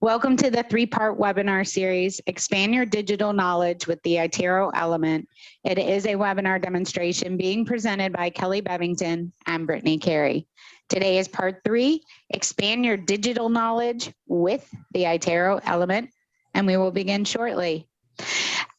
Welcome to the three-part webinar series, Expand Your Digital Knowledge with the iTero Element. It is a webinar demonstration being presented by Kelly Bevington and Brittany Carey. Today is part 3, Expand Your Digital Knowledge with the iTero Element, and we will begin shortly.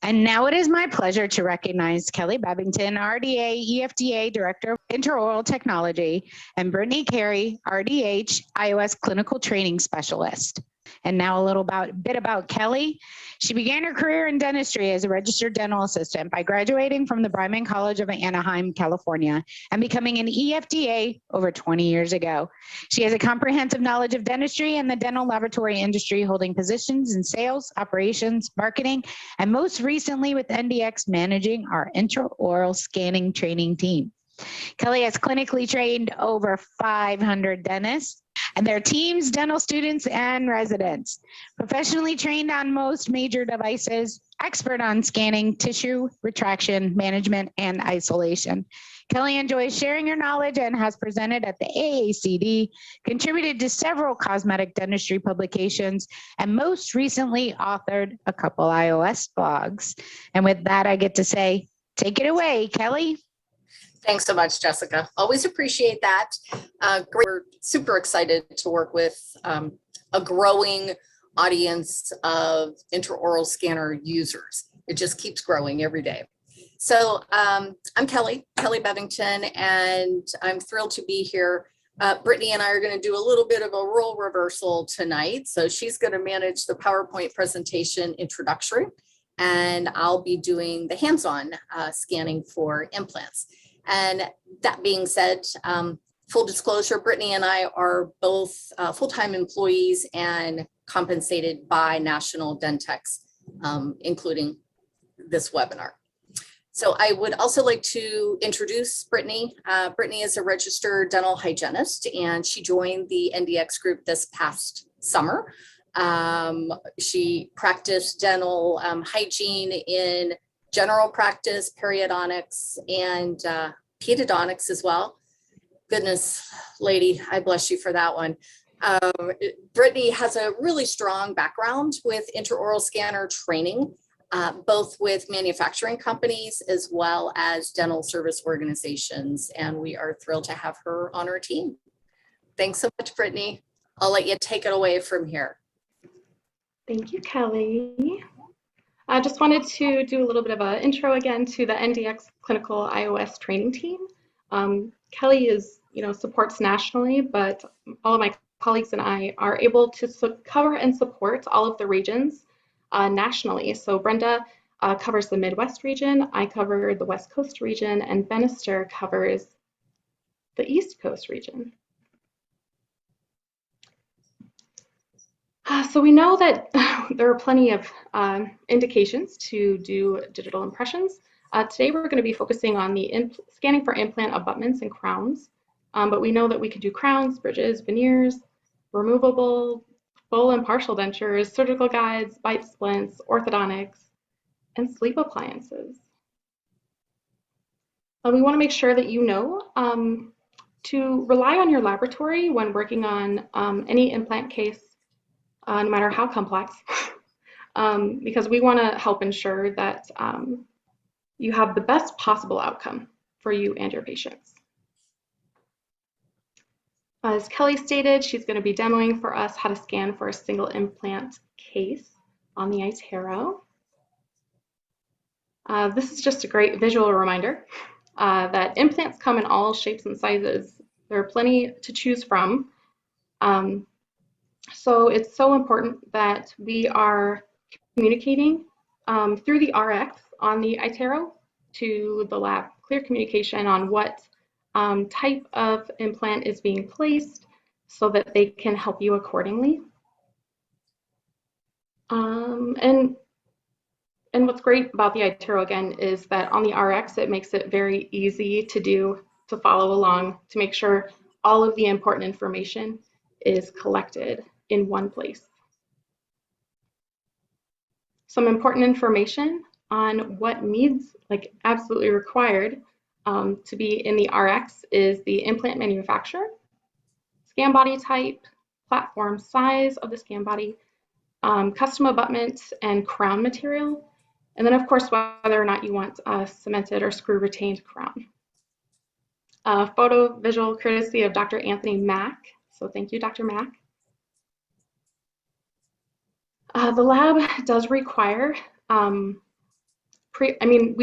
And now it is my pleasure to recognize Kelly Bevington, RDA EFDA Director of Intraoral Technology, and Brittany Carey, RDH iOS Clinical Training Specialist. And now a little bit about Kelly. She began her career in dentistry as a registered dental assistant by graduating from the Bryman College of Anaheim, California, and becoming an EFDA over 20 years ago. She has a comprehensive knowledge of dentistry and the dental laboratory industry, holding positions in sales, operations, marketing, and most recently with NDX managing our intraoral scanning training team. Kelly has clinically trained over 500 dentists and their teams, dental students, and residents. Professionally trained on most major devices, expert on scanning, tissue, retraction, management, and isolation. Kelly enjoys sharing her knowledge and has presented at the AACD, contributed to several cosmetic dentistry publications, and most recently authored a couple iOS blogs. And with that, I get to say, take it away, Kelly. Thanks so much, Jessica. Always appreciate that. We're super excited to work with a growing audience of intraoral scanner users. It just keeps growing every day. So I'm Kelly Bevington, and I'm thrilled to be here. Brittany and I are going to do a little bit of a role reversal tonight. So she's going to manage the PowerPoint presentation introductory, and I'll be doing the hands-on scanning for implants. And that being said, full disclosure, Brittany and I are both full-time employees and compensated by national Dentex, including this webinar. So I would also like to introduce Brittany. Brittany is a registered dental hygienist, and she joined the NDX group this past summer. She practiced dental hygiene in general practice, periodontics, and pedodontics as well. Goodness, lady, I bless you for that one. Brittany has a really strong background with intraoral scanner training, both with manufacturing companies as well as dental service organizations, and we are thrilled to have her on our team. Thanks so much, Brittany. I'll let you take it away from here. Thank you, Kelly. I just wanted to do a little bit of an intro again to the NDX Clinical iOS Training Team. Kelly supports nationally, but all of my colleagues and I are able to cover and support all of the regions nationally. So Brenda covers the Midwest region, I cover the West Coast region, and Bannister covers the East Coast region. So we know that there are plenty of indications to do digital impressions. Today we're going to be focusing on the scanning for implant abutments and crowns, but we know that we could do crowns, bridges, veneers, removable, full and partial dentures, surgical guides, bite splints, orthodontics, and sleep appliances. We want to make sure that you know to rely on your laboratory when working on any implant case, no matter how complex, because we want to help ensure that you have the best possible outcome for you and your patients. As Kelly stated, she's going to be demoing for us how to scan for a single implant case on the iTero. This is just a great visual reminder that implants come in all shapes and sizes. There are plenty to choose from. So it's so important that we are communicating through the RX on the iTero to the lab, clear communication on what type of implant is being placed so that they can help you accordingly. And what's great about the iTero again is that on the RX it makes it very easy to follow along, to make sure all of the important information is collected in one place. Some important information on what needs, like absolutely required to be in the RX is the implant manufacturer, scan body type, platform size of the scan body, custom abutment and crown material, and then of course whether or not you want a cemented or screw retained crown. Photo visual courtesy of Dr. Anthony Mack, so thank you, Dr. Mack. The lab does require, we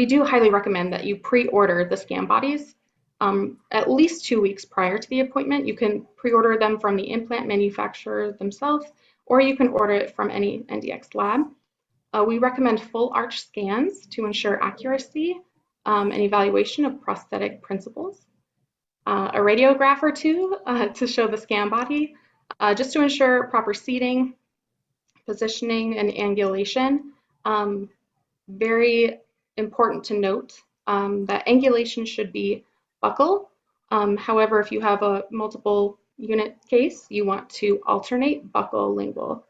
do highly recommend that you pre-order the scan bodies at least 2 weeks prior to the appointment. You can pre-order them from the implant manufacturer themselves, or you can order it from any NDX lab. We recommend full arch scans to ensure accuracy and evaluation of prosthetic principles. A radiograph or two to show the scan body, just to ensure proper seating, positioning, and angulation. Very important to note that angulation should be buccal. However, if you have a multiple unit case, you want to alternate buccal lingual.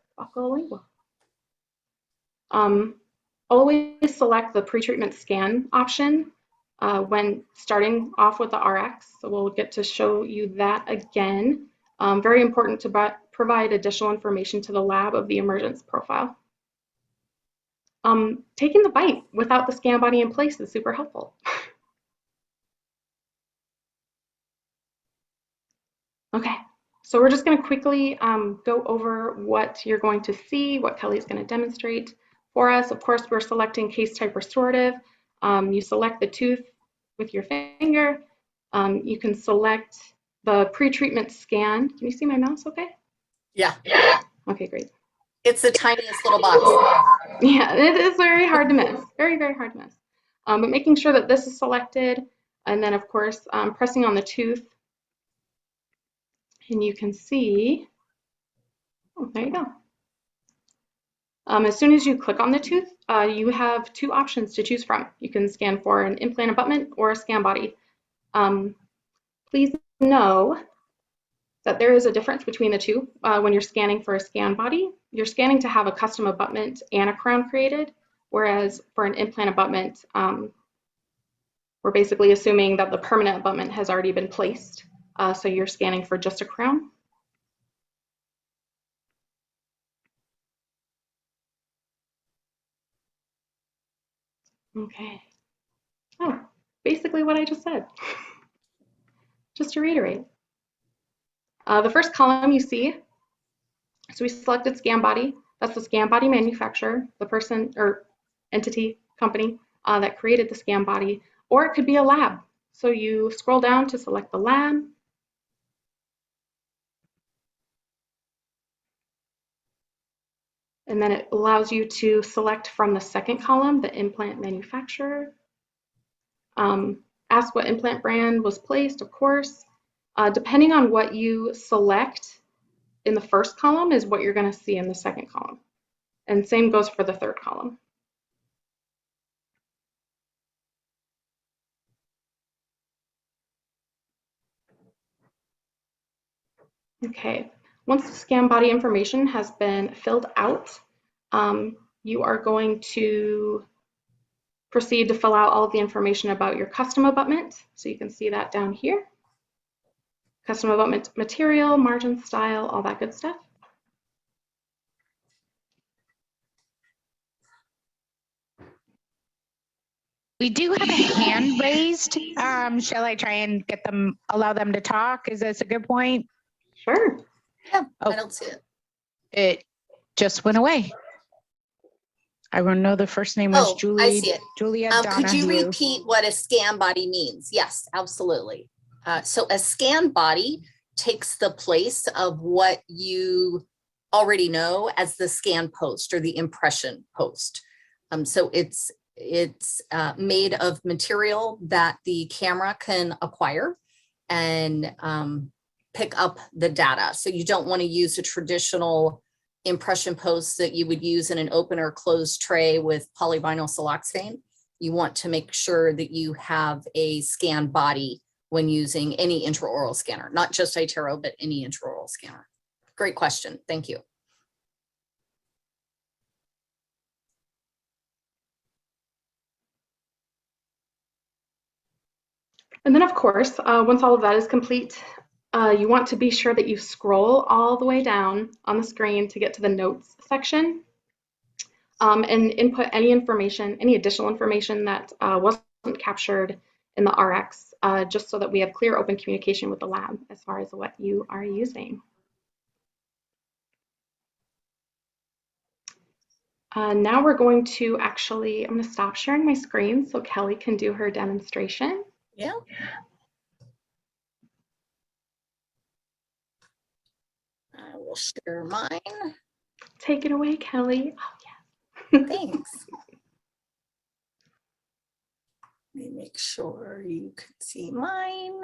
Always select the pretreatment scan option when starting off with the RX. So we'll get to show you that again. Very important to provide additional information to the lab of the emergence profile. Taking the bite without the scan body in place is super helpful. Okay, so we're just going to quickly go over what you're going to see, what Kelly's going to demonstrate for us. Of course, we're selecting case type restorative. You select the tooth with your finger. You can select the pre-treatment scan. Can you see my mouse okay? Yeah. Okay, great. It's the tiniest little box. Yeah, it is very hard to miss. Very, very hard to miss. But making sure that this is selected, and then of course pressing on the tooth, and you can see, oh, there you go. As soon as you click on the tooth, you have two options to choose from. You can scan for an implant abutment or a scan body. Please know that there is a difference between the two. When you're scanning for a scan body, you're scanning to have a custom abutment and a crown created, whereas for an implant abutment, we're basically assuming that the permanent abutment has already been placed. So you're scanning for just a crown. Okay. Oh, basically what I just said. Just to reiterate. The first column you see, so we selected scan body. That's the scan body manufacturer, the person or entity, company that created the scan body, or it could be a lab. So you scroll down to select the lab. And then it allows you to select from the second column, the implant manufacturer. Ask what implant brand was placed, of course. Depending on what you select in the first column is what you're going to see in the second column. And same goes for the third column. Okay, once the scan body information has been filled out, you are going to proceed to fill out all of the information about your custom abutment. So you can see that down here. Custom abutment material, margin style, all that good stuff. We do have a hand raised. Shall I try and allow them to talk? Is this a good point? Sure. Yeah, Oh. I don't see it. It just went away. I don't know the first name was Julie. I see it. Julia Could you Donahue. repeat what a scan body means? Yes, absolutely. So a scan body takes the place of what you already know as the scan post or the impression post. So it's made of material that the camera can acquire and pick up the data. So you don't want to use a traditional impression post that you would use in an open or closed tray with polyvinyl siloxane. You want to make sure that you have a scan body when using any intraoral scanner, not just iTero, but any intraoral scanner. Great question. Thank you. And then of course, once all of that is complete, You want to be sure that you scroll all the way down on the screen to get to the notes section, and input any information, any additional information that wasn't captured in the RX, just so that we have clear, open communication with the lab as far as what you are using. Now we're going to I'm going to stop sharing my screen so Kelly can do her demonstration. Yeah. I will share mine. Take it away, Kelly. Oh, yeah. Thanks. Let me make sure you can see mine.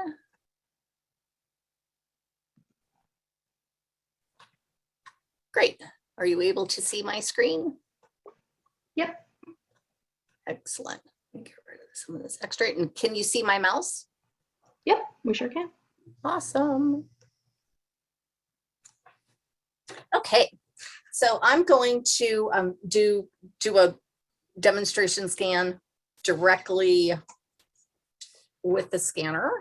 Great. Are you able to see my screen? Yep. Excellent. Let me get rid of some of this extra. And can you see my mouse? Yep, we sure can. Awesome. Okay, so I'm going to do a demonstration scan directly with the scanner.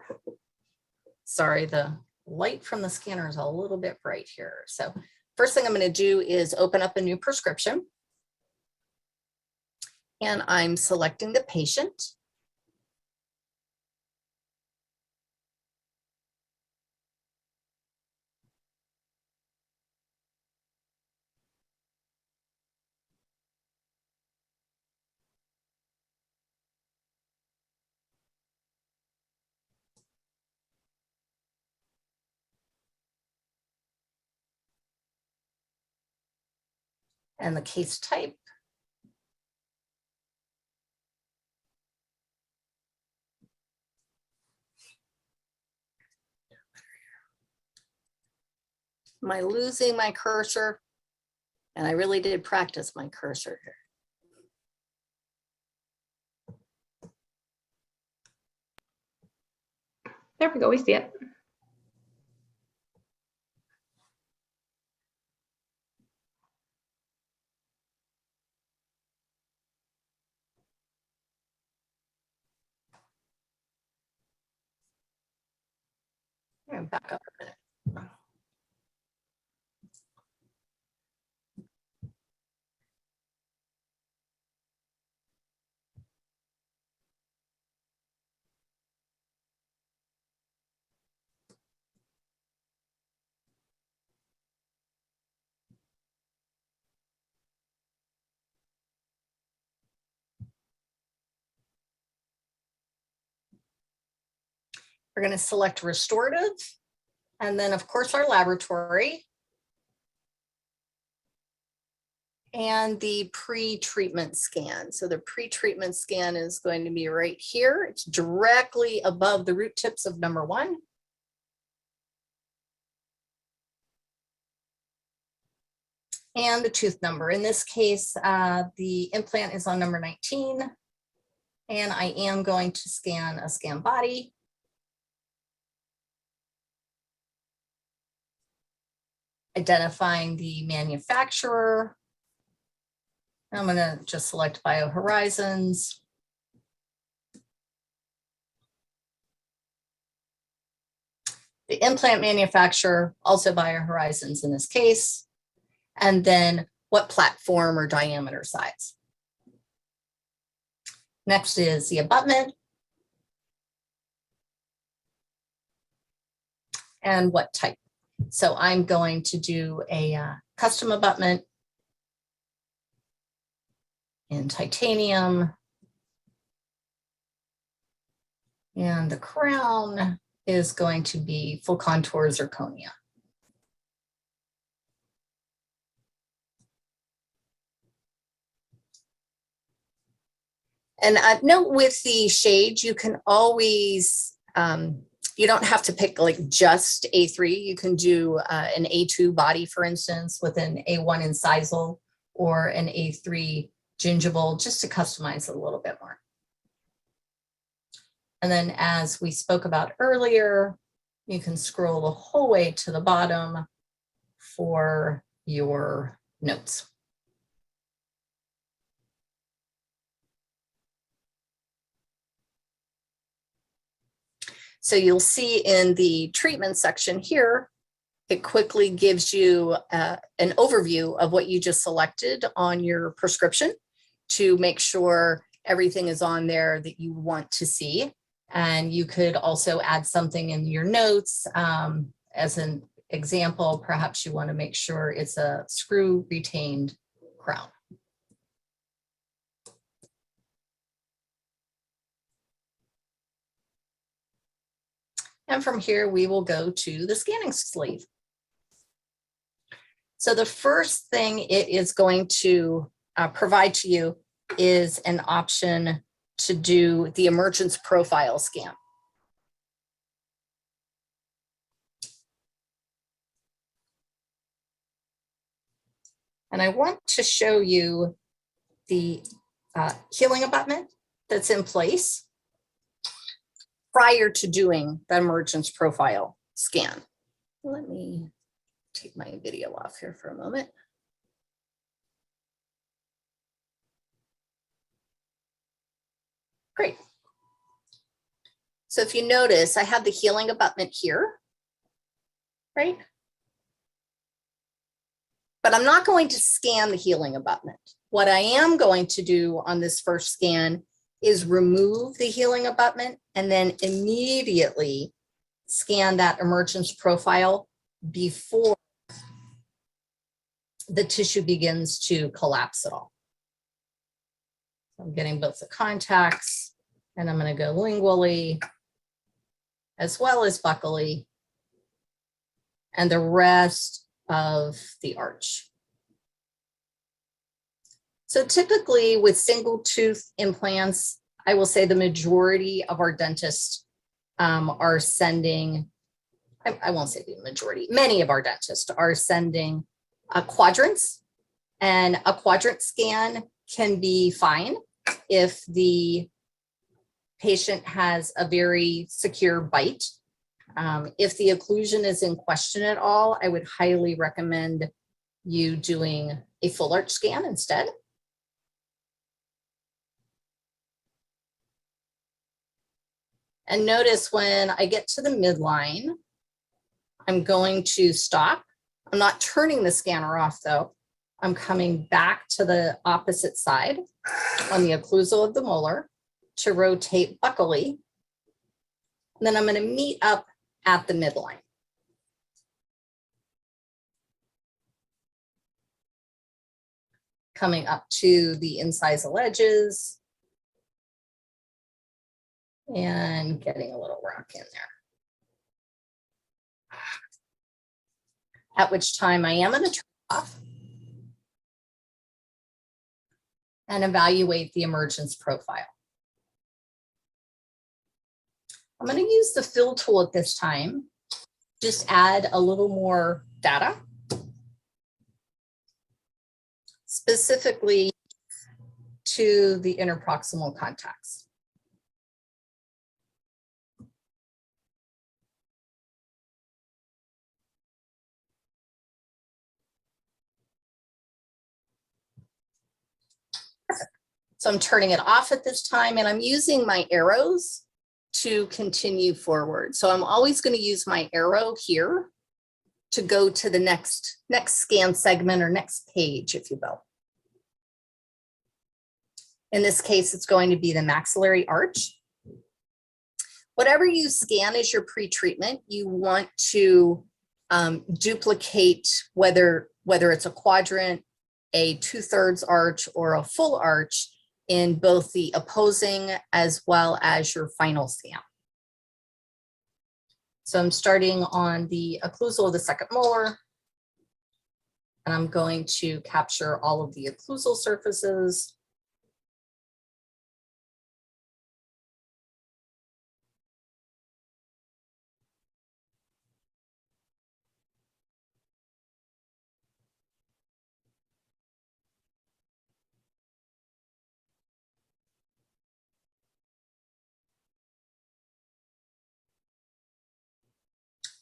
Sorry, the light from the scanner is a little bit bright here. So first thing I'm going to do is open up a new prescription. And I'm selecting the patient. And the case type. Am I losing my cursor? And I really did practice my cursor here. There we go, we see it. Back up a minute. We're going to select restorative, and then of course our laboratory, and the pre-treatment scan. So the pre-treatment scan is going to be right here. It's directly above the root tips of number 1. And the tooth number. In this case, the implant is on number 19, and I am going to scan a scan body. Identifying the manufacturer. I'm going to just select BioHorizons. The implant manufacturer, also BioHorizons in this case. And then what platform or diameter size. Next is the abutment. And what type. So I'm going to do a custom abutment in titanium. And the crown is going to be full contour zirconia. And note with the shades, you can always, you don't have to pick like just A3. You can do an A2 body, for instance, with an A1 incisal or an A3 gingival, just to customize it a little bit more. And then as we spoke about earlier, you can scroll the whole way to the bottom for your notes. So you'll see in the treatment section here, it quickly gives you an overview of what you just selected on your prescription to make sure everything is on there that you want to see. And you could also add something in your notes. As an example, perhaps you want to make sure it's a screw retained crown. And from here, we will go to the scanning sleeve. So the first thing it is going to provide to you is an option to do the Emergence profile scan. And I want to show you the healing abutment that's in place prior to doing the Emergence profile scan. Let me take my video off here for a moment. Great. So if you notice, I have the healing abutment here, right? But I'm not going to scan the healing abutment. What I am going to do on this first scan is remove the healing abutment and then immediately scan that Emergence profile before the tissue begins to collapse at all. I'm getting both the contacts, and I'm going to go lingually as well as buccally and the rest of the arch. So typically with single tooth implants, I will say the majority of our dentists are sending, I won't say the majority, many of our dentists are sending quadrants, and a quadrant scan can be fine if the patient has a very secure bite. If the occlusion is in question at all, I would highly recommend you doing a full arch scan instead. And notice when I get to the midline, I'm going to stop. I'm not turning the scanner off though. I'm coming back to the opposite side on the occlusal of the molar to rotate buccally. And then I'm going to meet up at the midline. Coming up to the incisal edges and getting a little rock in there. At which time I am going to turn off and evaluate the Emergence profile. I'm going to use the fill tool at this time. Just add a little more data, specifically to the interproximal contacts. So I'm turning it off at this time, and I'm using my arrows to continue forward. So I'm always going to use my arrow here to go to the next scan segment or next page, if you will. In this case, it's going to be the maxillary arch. Whatever you scan as your pre-treatment, you want to duplicate whether it's a quadrant, a 2/3 arch, or a full arch in both the opposing as well as your final scan. So I'm starting on the occlusal of the second molar, and I'm going to capture all of the occlusal surfaces.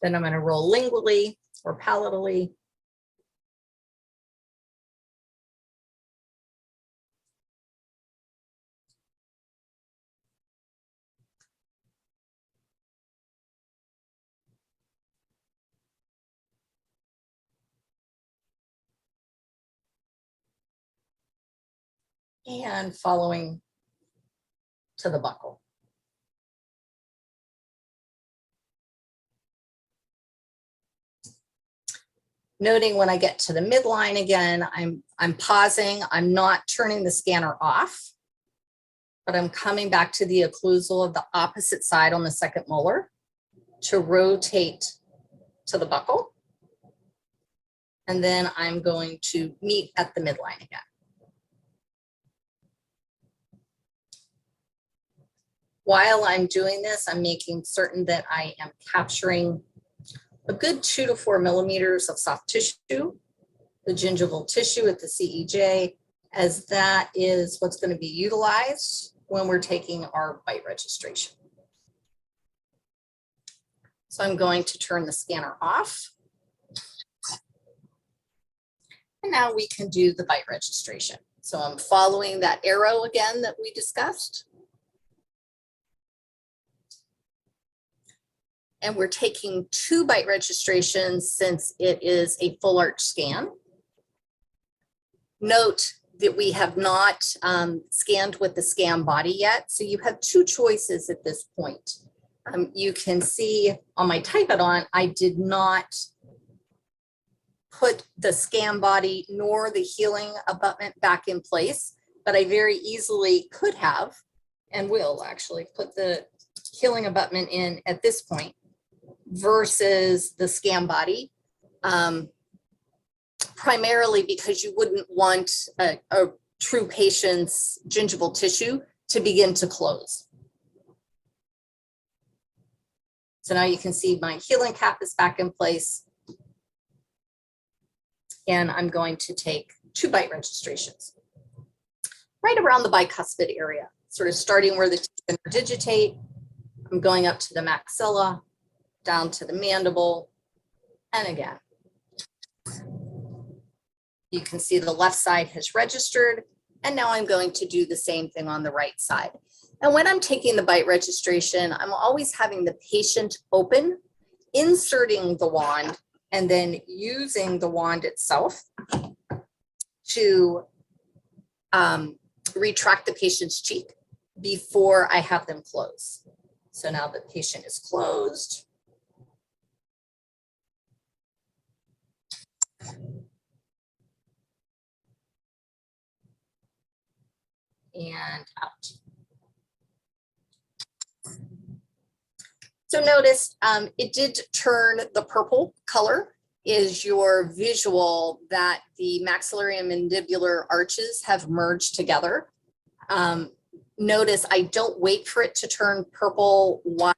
Then I'm going to roll lingually or palatally. and following to the buccal. Noting when I get to the midline again, I'm pausing. I'm not turning the scanner off, but I'm coming back to the occlusal of the opposite side on the second molar to rotate to the buccal. And then I'm going to meet at the midline again. While I'm doing this, I'm making certain that I am capturing a good 2 to 4 millimeters of soft tissue, the gingival tissue at the CEJ, as that is what's going to be utilized when we're taking our bite registration. So I'm going to turn the scanner off. And now we can do the bite registration. So I'm following that arrow again that we discussed. And we're taking 2 bite registrations since it is a full arch scan. Note that we have not scanned with the scan body yet. So you have 2 choices at this point. You can see on my type it on, I did not put the scan body nor the healing abutment back in place, but I very easily could have and will actually put the healing abutment in at this point versus the scan body, primarily because you wouldn't want a true patient's gingival tissue to begin to close. So now you can see my healing cap is back in place. And I'm going to take 2 bite registrations right around the bicuspid area, sort of starting where the teeth interdigitate. I'm going up to the maxilla, down to the mandible, and again. You can see the left side has registered, and now I'm going to do the same thing on the right side. And when I'm taking the bite registration, I'm always having the patient open, inserting the wand, and then using the wand itself to retract the patient's cheek before I have them close. So now the patient is closed. And out. So notice it did turn the purple color is your visual that the maxillary and mandibular arches have merged together. Notice I don't wait for it to turn purple while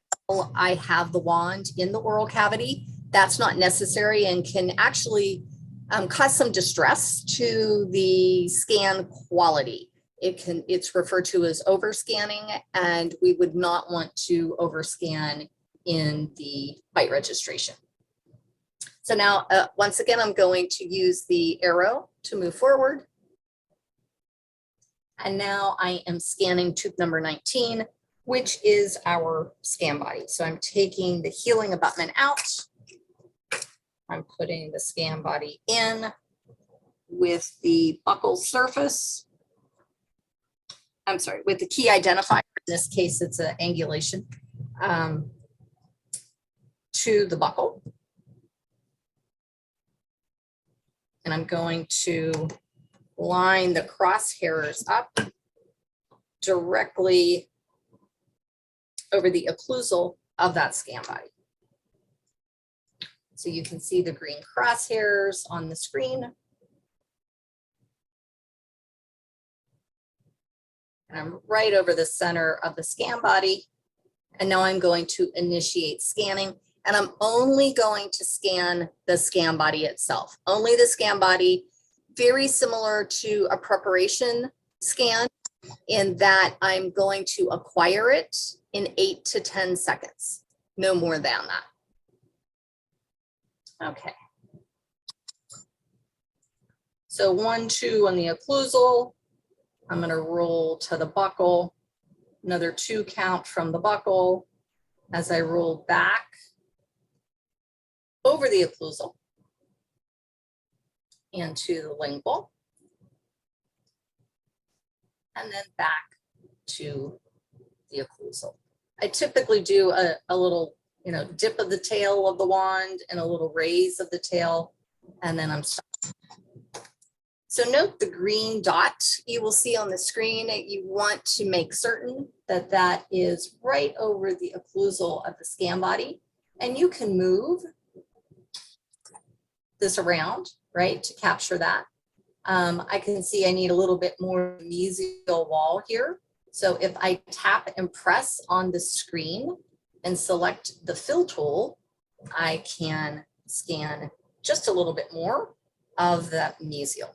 I have the wand in the oral cavity. That's not necessary and can actually cause some distress to the scan quality. It's referred to as overscanning, and we would not want to overscan in the bite registration. So now, once again, I'm going to use the arrow to move forward. And now I am scanning tooth number 19, which is our scan body. So I'm taking the healing abutment out. I'm putting the scan body in with the buccal surface. I'm sorry, with the key identifier. In this case, it's an angulation to the buccal. And I'm going to line the crosshairs up directly over the occlusal of that scan body. So you can see the green crosshairs on the screen. And I'm right over the center of the scan body. And now I'm going to initiate scanning. And I'm only going to scan the scan body itself. Only the scan body, very similar to a preparation scan in that I'm going to acquire it in 8 to 10 seconds, no more than that. Okay. So 1, 2 on the occlusal. I'm going to roll to the buccal, another 2 count from the buccal as I roll back over the occlusal and to the lingual. and then back to the occlusal. I typically do a little, dip of the tail of the wand and a little raise of the tail, and then I'm stopped. So note the green dot you will see on the screen. You want to make certain that that is right over the occlusal of the scan body, and you can move this around, right, to capture that. I can see I need a little bit more mesial wall here. So if I tap and press on the screen and select the fill tool, I can scan just a little bit more of that mesial.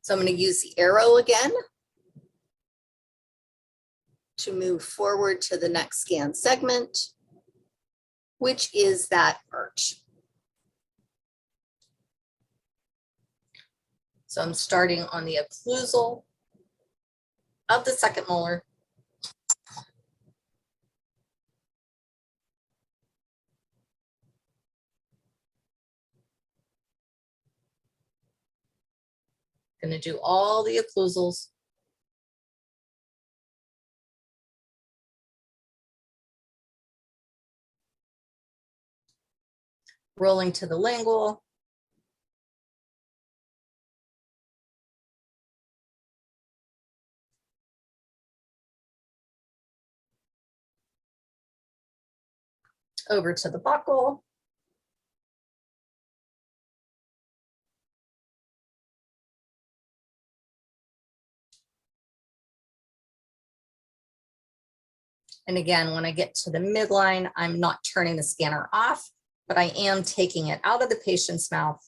So I'm going to use the arrow again to move forward to the next scan segment, which is that arch. So I'm starting on the occlusal of the second molar. Going to do all the occlusals. Rolling to the lingual. Over to the buccal. And again, when I get to the midline, I'm not turning the scanner off, but I am taking it out of the patient's mouth,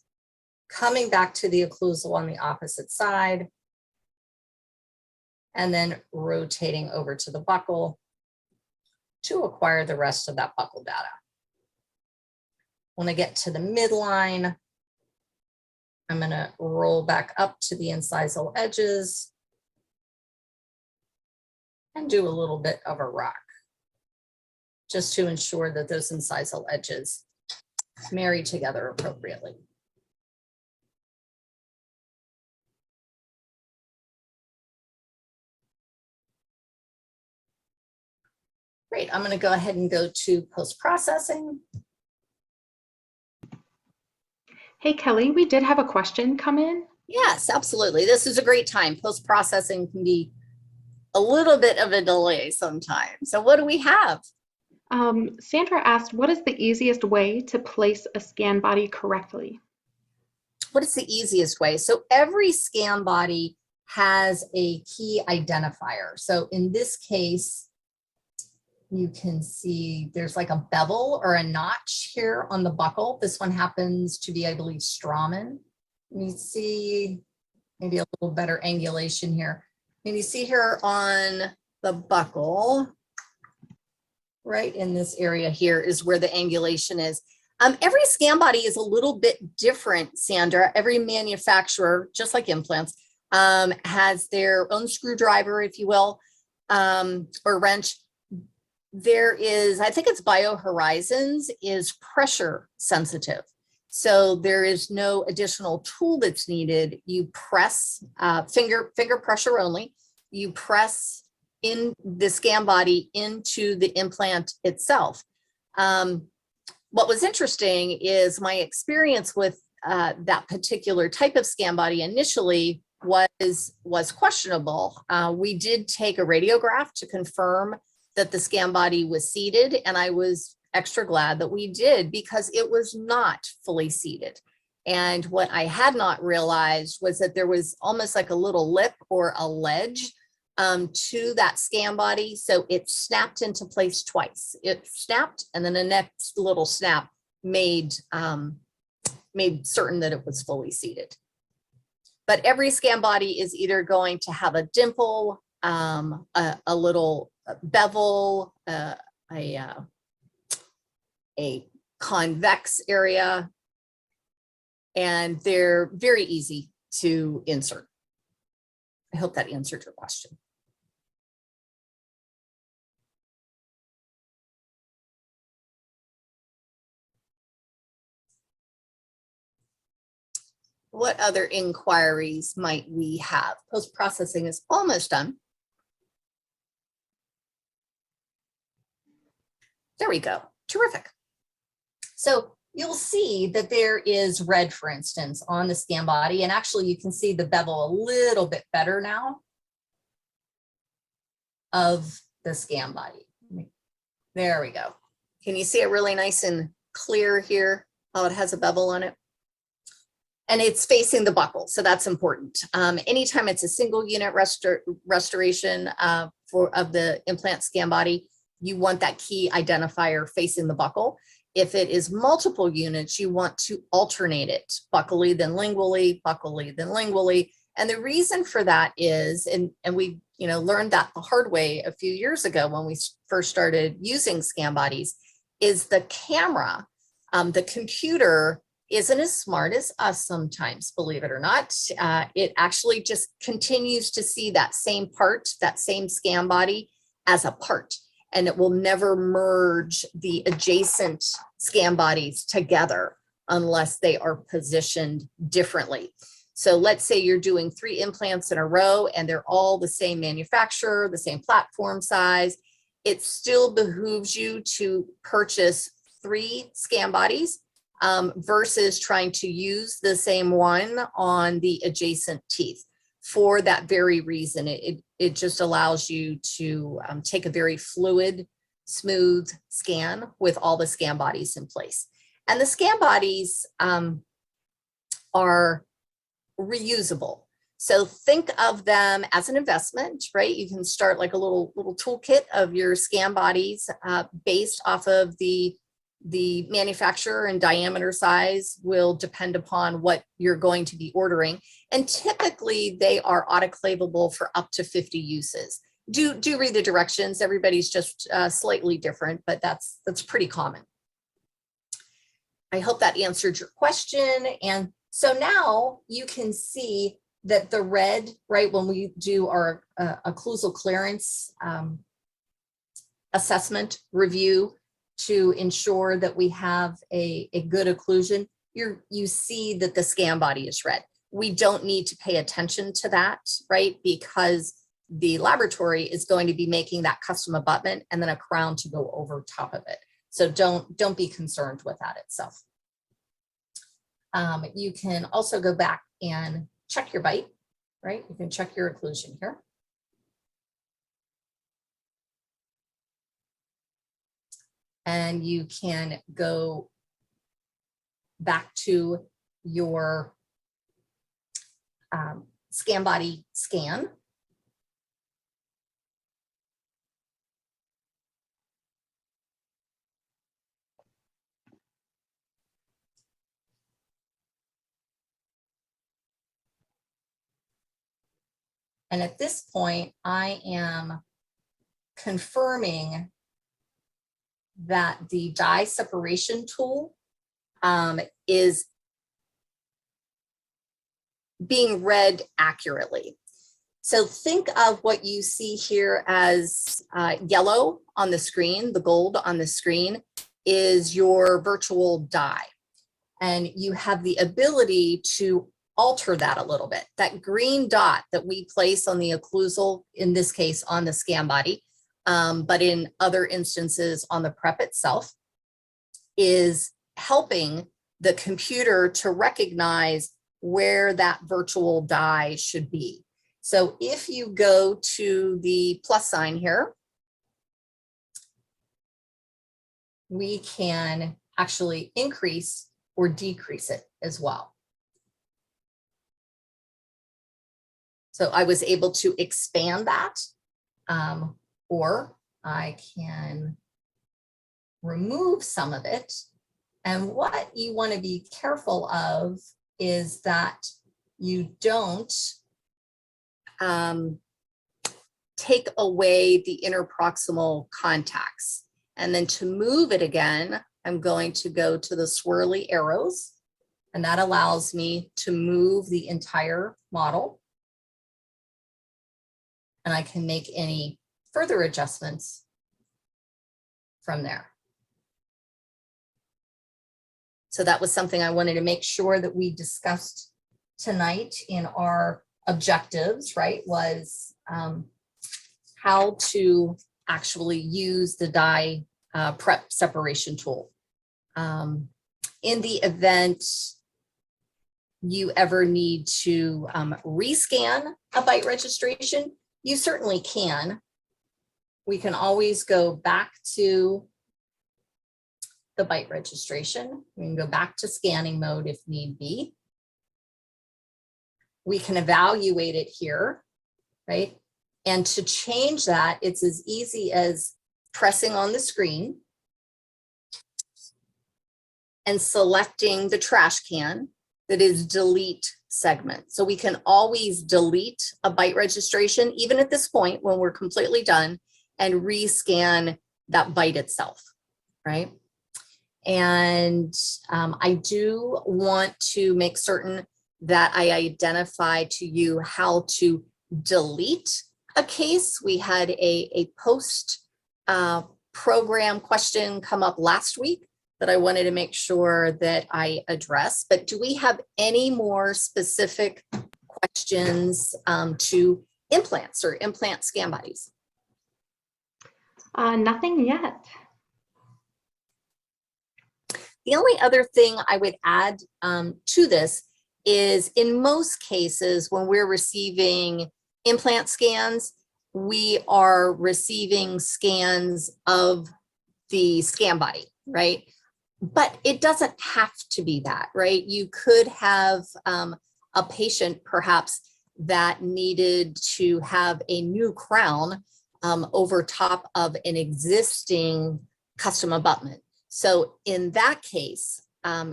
coming back to the occlusal on the opposite side, and then rotating over to the buccal to acquire the rest of that buccal data. When I get to the midline, I'm going to roll back up to the incisal edges and do a little bit of a rock, just to ensure that those incisal edges marry together appropriately. Great, I'm going to go ahead and go to post-processing. Hey, Kelly, we did have a question come in. Yes, absolutely. This is a great time. Post-processing can be a little bit of a delay sometimes. So what do we have? Sandra asked, what is the easiest way to place a scan body correctly? What is the easiest way? So every scan body has a key identifier. So in this case, you can see there's like a bevel or a notch here on the buccal. This one happens to be, I believe, Strawman. You see maybe a little better angulation here. And you see here on the buccal, right in this area here is where the angulation is. Every scan body is a little bit different, Sandra. Every manufacturer, just like implants, has their own screwdriver, if you will, or wrench. There is, I think it's BioHorizons, is pressure sensitive. So there is no additional tool that's needed. You press finger pressure only. You press in the scan body into the implant itself. What was interesting is my experience with that particular type of scan body initially was questionable. We did take a radiograph to confirm that the scan body was seated, and I was extra glad that we did because it was not fully seated. And what I had not realized was that there was almost like a little lip or a ledge to that scan body. So it snapped into place twice. It snapped, and then the next little snap made certain that it was fully seated. But every scan body is either going to have a dimple, a little bevel, a convex area, and they're very easy to insert. I hope that answered your question. what other inquiries might we have? Post-processing is almost done. There we go. Terrific. So you'll see that there is red, for instance, on the scan body. And actually, you can see the bevel a little bit better now of the scan body. There we go. Can you see it really nice and clear here? How it has a bevel on it? And it's facing the buccal, so that's important. Anytime it's a single unit restoration of the implant scan body, you want that key identifier facing the buccal. If it is multiple units, you want to alternate it, buccally, then lingually, buccally, then lingually. And the reason for that is, and we learned that the hard way a few years ago when we first started using scan bodies, is the camera, the computer isn't as smart as us sometimes, believe it or not. It actually just continues to see that same part, that same scan body as a part, and it will never merge the adjacent scan bodies together unless they are positioned differently. So let's say you're doing 3 implants in a row and they're all the same manufacturer, the same platform size. It still behooves you to purchase 3 scan bodies versus trying to use the same one on the adjacent teeth. For that very reason, it just allows you to take a very fluid, smooth scan with all the scan bodies in place. And the scan bodies are reusable. So think of them as an investment, right? You can start like a little toolkit of your scan bodies based off of the manufacturer, and diameter size will depend upon what you're going to be ordering. And typically they are autoclavable for up to 50 uses. Do read the directions. Everybody's just slightly different, but that's pretty common. I hope that answered your question. And so now you can see that the red, right, when we do our occlusal clearance assessment review to ensure that we have a good occlusion, you see that the scan body is red. We don't need to pay attention to that, right? Because the laboratory is going to be making that custom abutment and then a crown to go over top of it. So don't be concerned with that itself. You can also go back and check your bite, right? You can check your occlusion here. And you can go back to your scan body scan. And at this point, I am confirming that the dye separation tool is being read accurately. So think of what you see here as yellow on the screen, the gold on the screen is your virtual dye. And you have the ability to alter that a little bit. That green dot that we place on the occlusal, in this case on the scan body, but in other instances on the prep itself, is helping the computer to recognize where that virtual dye should be. So if you go to the plus sign here, we can actually increase or decrease it as well. So I was able to expand that, or I can remove some of it. And what you want to be careful of is that you don't take away the interproximal contacts. And then to move it again, I'm going to go to the swirly arrows, and that allows me to move the entire model. And I can make any further adjustments from there. So that was something I wanted to make sure that we discussed tonight in our objectives, right, was how to actually use the dye prep separation tool. In the event you ever need to rescan a bite registration, you certainly can. We can always go back to the bite registration. We can go back to scanning mode if need be. We can evaluate it here, right? And to change that, it's as easy as pressing on the screen and selecting the trash can that is delete segment. So we can always delete a bite registration, even at this point when we're completely done, and rescan that bite itself, right? And I do want to make certain that I identify to you how to delete a case. We had a post program question come up last week that I wanted to make sure that I address. But do we have any more specific questions to implants or implant scan bodies? Nothing yet. The only other thing I would add to this is, in most cases, when we're receiving implant scans, we are receiving scans of the scan body, right? But it doesn't have to be that, right? You could have a patient perhaps that needed to have a new crown over top of an existing custom abutment. So in that case,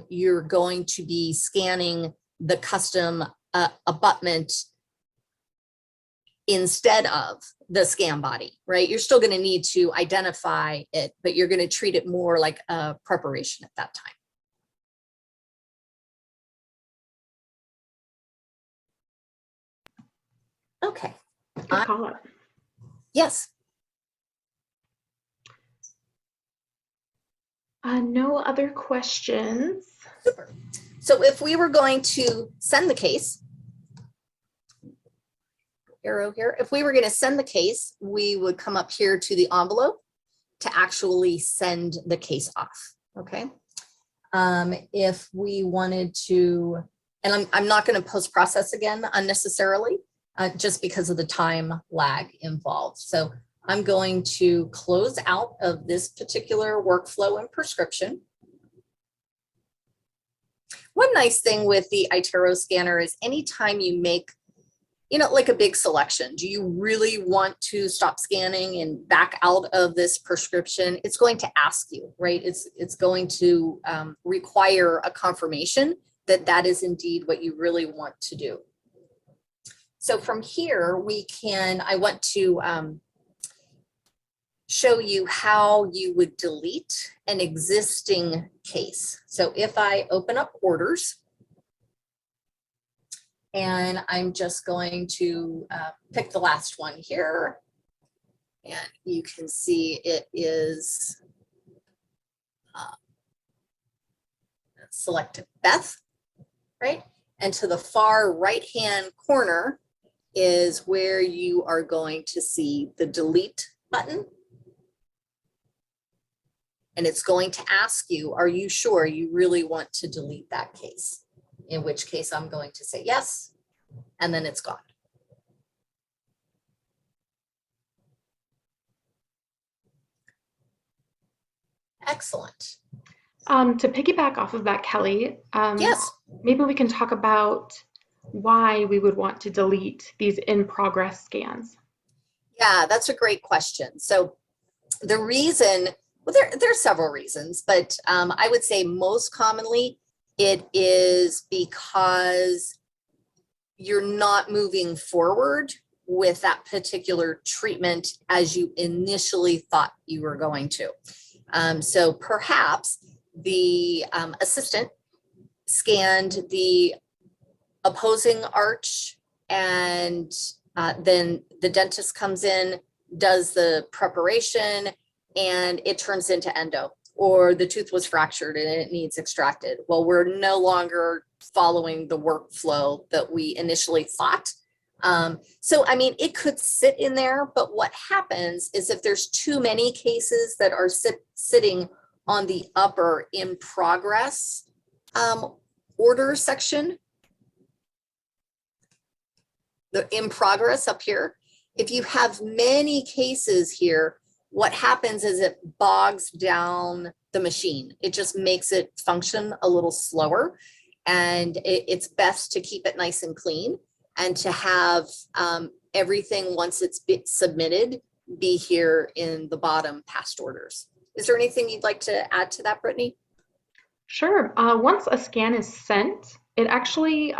you're going to be scanning the custom abutment instead of the scan body, right? You're still going to need to identify it, but you're going to treat it more like a preparation at that time. Okay. Good call up. Yes. No other questions. Super. So if we were going to send the case, arrow here, if we were going to send the case, we would come up here to the envelope to actually send the case off. Okay. If we wanted to, and I'm not going to post-process again unnecessarily, just because of the time lag involved. So I'm going to close out of this particular workflow and prescription. One nice thing with the iTero scanner is anytime you make, you know, like a big selection, do you really want to stop scanning and back out of this prescription? It's going to ask you, right? It's going to require a confirmation that that is indeed what you really want to do. So from here, we can, I want to show you how you would delete an existing case. So if I open up orders, and I'm just going to pick the last one here, and you can see it is selected Beth, right? And to the far right-hand corner is where you are going to see the delete button. And it's going to ask you, are you sure you really want to delete that case? In which case I'm going to say yes, and then it's gone. Excellent. To piggyback off of that, Kelly, Yes. maybe we can talk about why we would want to delete these in-progress scans. Yeah, that's a great question. So the reason, well, there are several reasons, but I would say most commonly it is because you're not moving forward with that particular treatment as you initially thought you were going to. So perhaps the assistant scanned the opposing arch, and then the dentist comes in, does the preparation, and it turns into endo, or the tooth was fractured and it needs extracted. Well, we're no longer following the workflow that we initially thought. So, I mean, it could sit in there, but what happens is if there's too many cases that are sitting on the upper in progress order section, the in progress up here, if you have many cases here, what happens is it bogs down the machine. It just makes it function a little slower, and it's best to keep it nice and clean and to have everything, once it's submitted, be here in the bottom past orders. Is there anything you'd like to add to that, Brittany? Sure. Once a scan is sent, it actually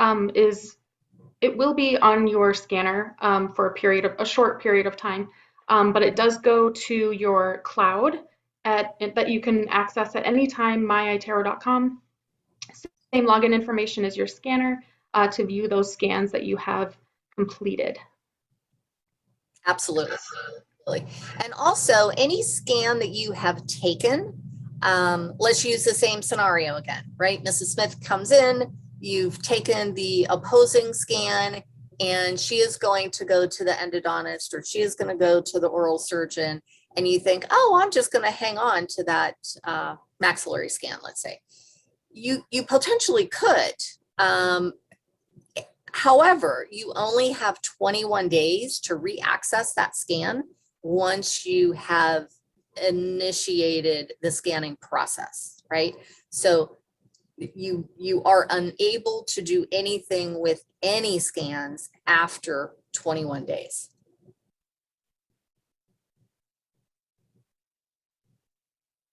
it will be on your scanner for a short period of time, but it does go to your cloud that you can access at any time, myitero.com. Same login information as your scanner to view those scans that you have completed. Absolutely. And also, any scan that you have taken, let's use the same scenario again, right? Mrs. Smith comes in, you've taken the opposing scan, and she is going to go to the endodontist, or she is going to go to the oral surgeon, and you think, oh, I'm just going to hang on to that maxillary scan, let's say. You potentially could. However, you only have 21 days to re-access that scan once you have initiated the scanning process, right? So you are unable to do anything with any scans after 21 days.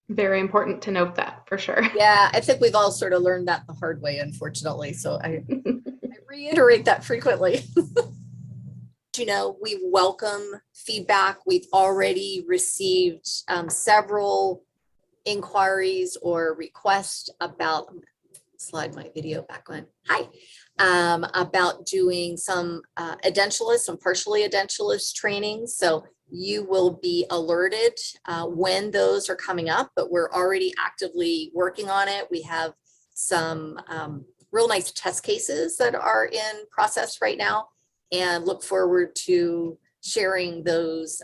Very important to note that, for sure. Yeah, I think we've all sort of learned that the hard way, unfortunately. So I reiterate that frequently. You know, we welcome feedback. We've already received several inquiries or requests about, slide my video back on, hi, about doing some edentulous and partially edentulous training. So you will be alerted when those are coming up, but we're already actively working on it. We have some real nice test cases that are in process right now, and look forward to sharing those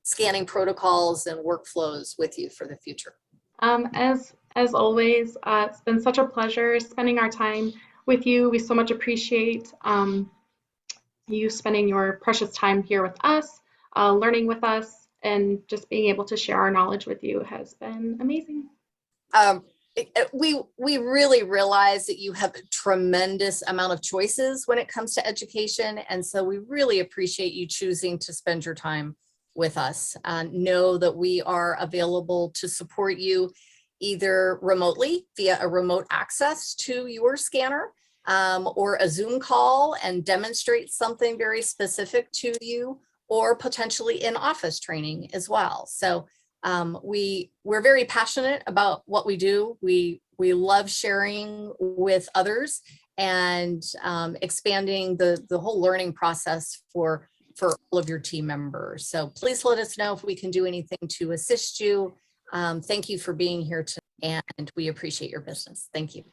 scanning protocols and workflows with you for the future. As always, it's been such a pleasure spending our time with you. We so much appreciate you spending your precious time here with us, learning with us, and just being able to share our knowledge with you has been amazing. We really realize that you have a tremendous amount of choices when it comes to education, and so we really appreciate you choosing to spend your time with us. Know that we are available to support you either remotely via a remote access to your scanner, or a Zoom call and demonstrate something very specific to you, or potentially in-office training as well. So we're very passionate about what we do. We love sharing with others and expanding the whole learning process for all of your team members. So please let us know if we can do anything to assist you. Thank you for being here today, and we appreciate your business. Thank you.